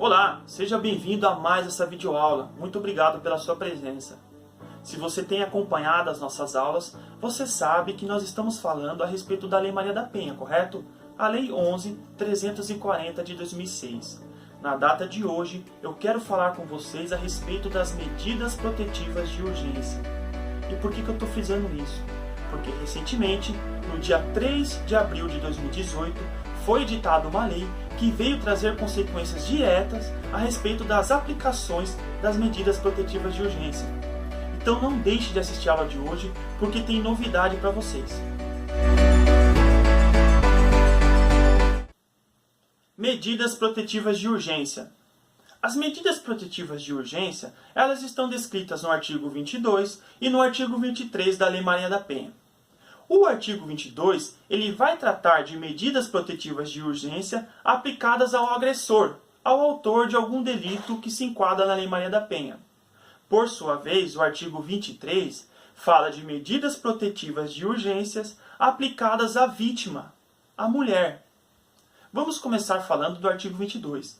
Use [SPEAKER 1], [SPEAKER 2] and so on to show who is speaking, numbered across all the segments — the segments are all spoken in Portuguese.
[SPEAKER 1] Olá, seja bem-vindo a mais essa videoaula. Muito obrigado pela sua presença. Se você tem acompanhado as nossas aulas, você sabe que nós estamos falando a respeito da Lei Maria da Penha, correto? A Lei 11.340 de 2006. Na data de hoje, eu quero falar com vocês a respeito das medidas protetivas de urgência. E por que eu estou frisando isso? Porque recentemente, no dia 3 de abril de 2018, foi editada uma lei que veio trazer consequências diretas a respeito das aplicações das medidas protetivas de urgência. Então não deixe de assistir a aula de hoje, porque tem novidade para vocês. Medidas protetivas de urgência. As medidas protetivas de urgência, elas estão descritas no artigo 22 e no artigo 23 da Lei Maria da Penha. O artigo 22, ele vai tratar de medidas protetivas de urgência aplicadas ao agressor, ao autor de algum delito que se enquadra na Lei Maria da Penha. Por sua vez, o artigo 23 fala de medidas protetivas de urgências aplicadas à vítima, à mulher. Vamos começar falando do artigo 22.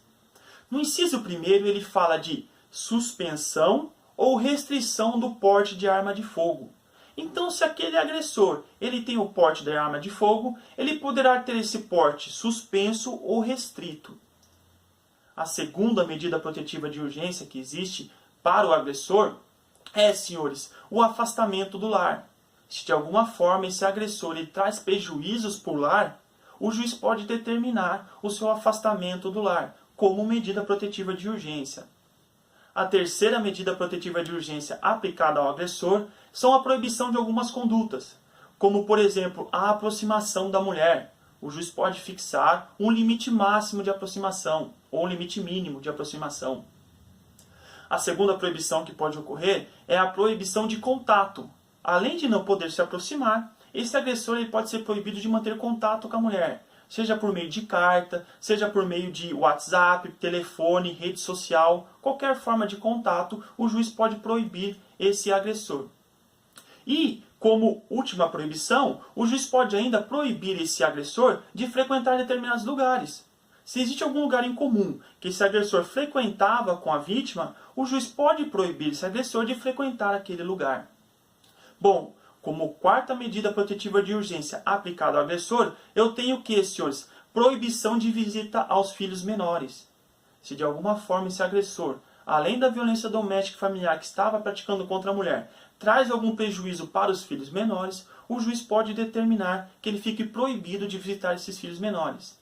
[SPEAKER 1] No inciso 1º, ele fala de suspensão ou restrição do porte de arma de fogo. Então, se aquele agressor ele tem o porte da arma de fogo, ele poderá ter esse porte suspenso ou restrito. A segunda medida protetiva de urgência que existe para o agressor é, senhores, o afastamento do lar. Se de alguma forma esse agressor ele traz prejuízos para o lar, o juiz pode determinar o seu afastamento do lar como medida protetiva de urgência. A terceira medida protetiva de urgência aplicada ao agressor são a proibição de algumas condutas, como, por exemplo, a aproximação da mulher. O juiz pode fixar um limite máximo de aproximação ou um limite mínimo de aproximação. A segunda proibição que pode ocorrer é a proibição de contato. Além de não poder se aproximar, esse agressor ele pode ser proibido de manter contato com a mulher, seja por meio de carta, seja por meio de WhatsApp, telefone, rede social, qualquer forma de contato, o juiz pode proibir esse agressor. E, como última proibição, o juiz pode ainda proibir esse agressor de frequentar determinados lugares. Se existe algum lugar em comum que esse agressor frequentava com a vítima, o juiz pode proibir esse agressor de frequentar aquele lugar. Bom, como quarta medida protetiva de urgência aplicada ao agressor, eu tenho que, senhores, proibição de visita aos filhos menores. Se de alguma forma esse agressor, além da violência doméstica e familiar que estava praticando contra a mulher, traz algum prejuízo para os filhos menores, o juiz pode determinar que ele fique proibido de visitar esses filhos menores.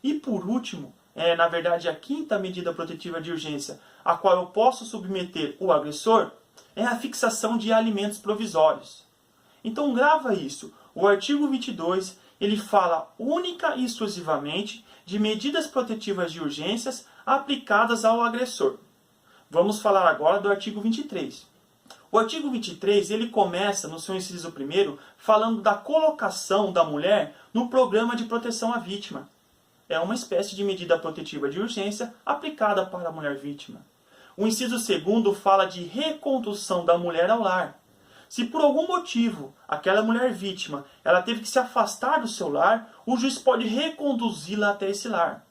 [SPEAKER 1] E por último, na verdade a quinta medida protetiva de urgência, a qual eu posso submeter o agressor, é a fixação de alimentos provisórios. Então grava isso. O artigo 22, ele fala única e exclusivamente de medidas protetivas de urgências aplicadas ao agressor. Vamos falar agora do artigo 23. O artigo 23, ele começa no seu inciso 1º falando da colocação da mulher no programa de proteção à vítima. É uma espécie de medida protetiva de urgência aplicada para a mulher vítima. O inciso 2º fala de recondução da mulher ao lar. Se por algum motivo aquela mulher vítima ela teve que se afastar do seu lar, o juiz pode reconduzi-la até esse lar.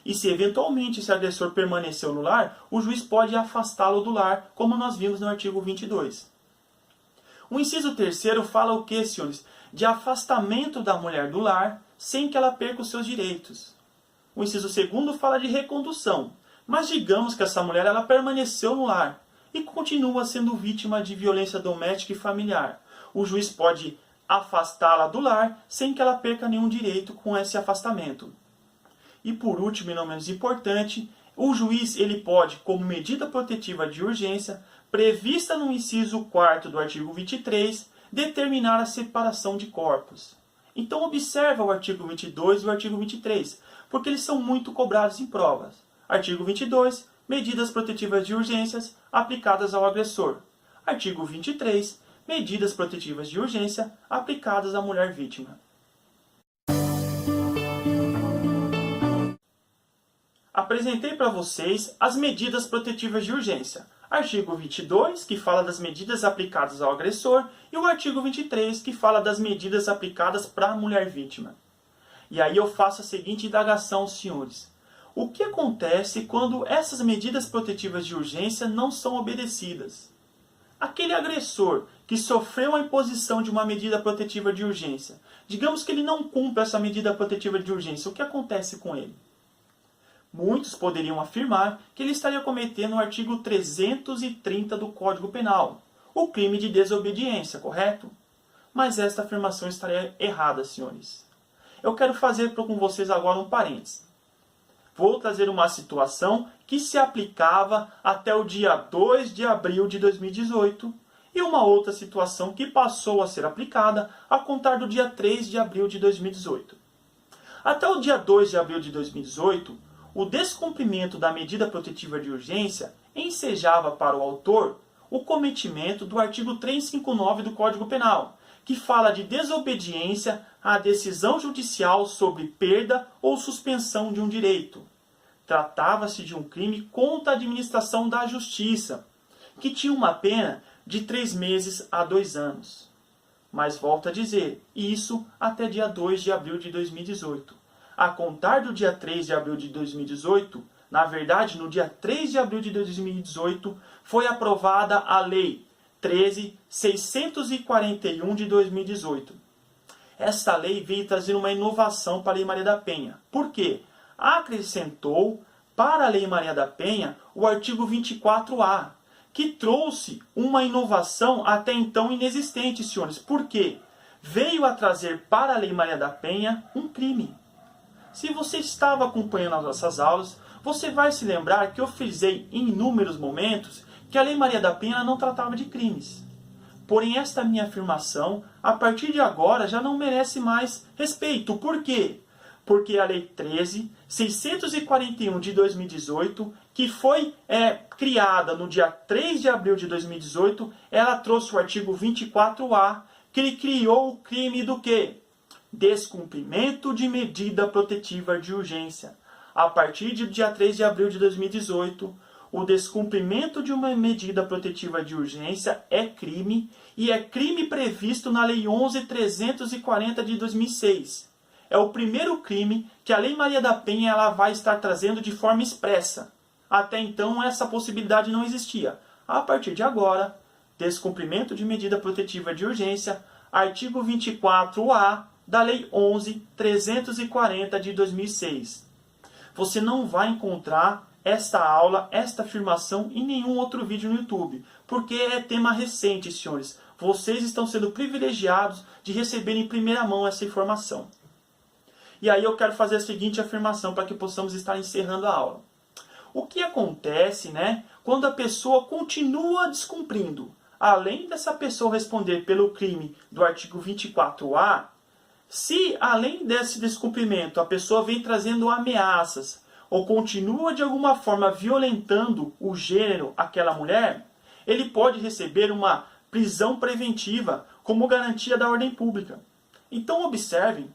[SPEAKER 1] E se eventualmente esse agressor permaneceu no lar, o juiz pode afastá-lo do lar, como nós vimos no artigo 22. O inciso 3º fala o que, senhores? De afastamento da mulher do lar sem que ela perca os seus direitos. O inciso 2º fala de recondução. Mas digamos que essa mulher ela permaneceu no lar e continua sendo vítima de violência doméstica e familiar. O juiz pode afastá-la do lar sem que ela perca nenhum direito com esse afastamento. E por último, e não menos importante, o juiz ele pode, como medida protetiva de urgência, prevista no inciso 4º do artigo 23, determinar a separação de corpos. Então observa o artigo 22 e o artigo 23, porque eles são muito cobrados em provas. Artigo 22, medidas protetivas de urgências aplicadas ao agressor. Artigo 23, medidas protetivas de urgência aplicadas à mulher vítima. Apresentei para vocês as medidas protetivas de urgência. Artigo 22, que fala das medidas aplicadas ao agressor, e o artigo 23, que fala das medidas aplicadas para a mulher vítima. E aí eu faço a seguinte indagação, senhores. O que acontece quando essas medidas protetivas de urgência não são obedecidas? Aquele agressor que sofreu a imposição de uma medida protetiva de urgência, digamos que ele não cumpre essa medida protetiva de urgência, o que acontece com ele? Muitos poderiam afirmar que ele estaria cometendo o artigo 330 do Código Penal, o crime de desobediência, correto? Mas esta afirmação estaria errada, senhores. Eu quero fazer com vocês agora um parênteses. Vou trazer uma situação que se aplicava até o dia 2 de abril de 2018 e uma outra situação que passou a ser aplicada a contar do dia 3 de abril de 2018. Até o dia 2 de abril de 2018, o descumprimento da medida protetiva de urgência ensejava para o autor o cometimento do artigo 359 do Código Penal, que fala de desobediência à decisão judicial sobre perda ou suspensão de um direito. Tratava-se de um crime contra a administração da justiça, que tinha uma pena de 3 meses a 2 anos. Mas volto a dizer, isso até dia 2 de abril de 2018. A contar do dia 3 de abril de 2018, na verdade, no dia 3 de abril de 2018, foi aprovada a Lei 13.641 de 2018. Esta lei veio trazer uma inovação para a Lei Maria da Penha. Por quê? Acrescentou para a Lei Maria da Penha o artigo 24A, que trouxe uma inovação até então inexistente, senhores. Por quê? Veio a trazer para a Lei Maria da Penha um crime. Se você estava acompanhando as nossas aulas, você vai se lembrar que eu frisei em inúmeros momentos que a Lei Maria da Penha não tratava de crimes. Porém, esta minha afirmação, a partir de agora, já não merece mais respeito. Por quê? Porque a Lei 13.641 de 2018, que foi criada no dia 3 de abril de 2018, ela trouxe o artigo 24A, que ele criou o crime do quê? Descumprimento de medida protetiva de urgência. A partir do dia 3 de abril de 2018, o descumprimento de uma medida protetiva de urgência é crime, e é crime previsto na Lei 11.340 de 2006. É o primeiro crime que a Lei Maria da Penha ela vai estar trazendo de forma expressa. Até então, essa possibilidade não existia. A partir de agora, descumprimento de medida protetiva de urgência, artigo 24A da Lei 11.340 de 2006. Você não vai encontrar esta aula, esta afirmação em nenhum outro vídeo no YouTube, porque é tema recente, senhores. Vocês estão sendo privilegiados de receber em primeira mão essa informação. E aí eu quero fazer a seguinte afirmação para que possamos estar encerrando a aula. O que acontece, quando a pessoa continua descumprindo? Além dessa pessoa responder pelo crime do artigo 24A, se além desse descumprimento a pessoa vem trazendo ameaças ou continua de alguma forma violentando o gênero àquela mulher, ele pode receber uma prisão preventiva como garantia da ordem pública. Então observem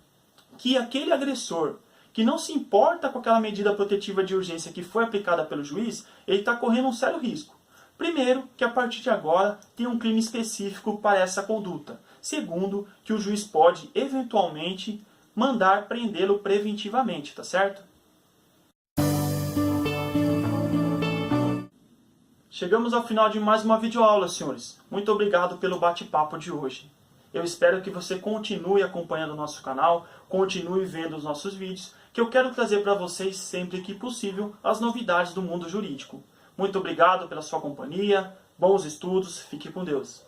[SPEAKER 1] que aquele agressor que não se importa com aquela medida protetiva de urgência que foi aplicada pelo juiz, ele está correndo um sério risco. Primeiro, que a partir de agora tem um crime específico para essa conduta. Segundo, que o juiz pode, eventualmente, mandar prendê-lo preventivamente, tá certo? Chegamos ao final de mais uma videoaula, senhores. Muito obrigado pelo bate-papo de hoje. Eu espero que você continue acompanhando o nosso canal, continue vendo os nossos vídeos, que eu quero trazer para vocês sempre que possível as novidades do mundo jurídico. Muito obrigado pela sua companhia, bons estudos, fique com Deus.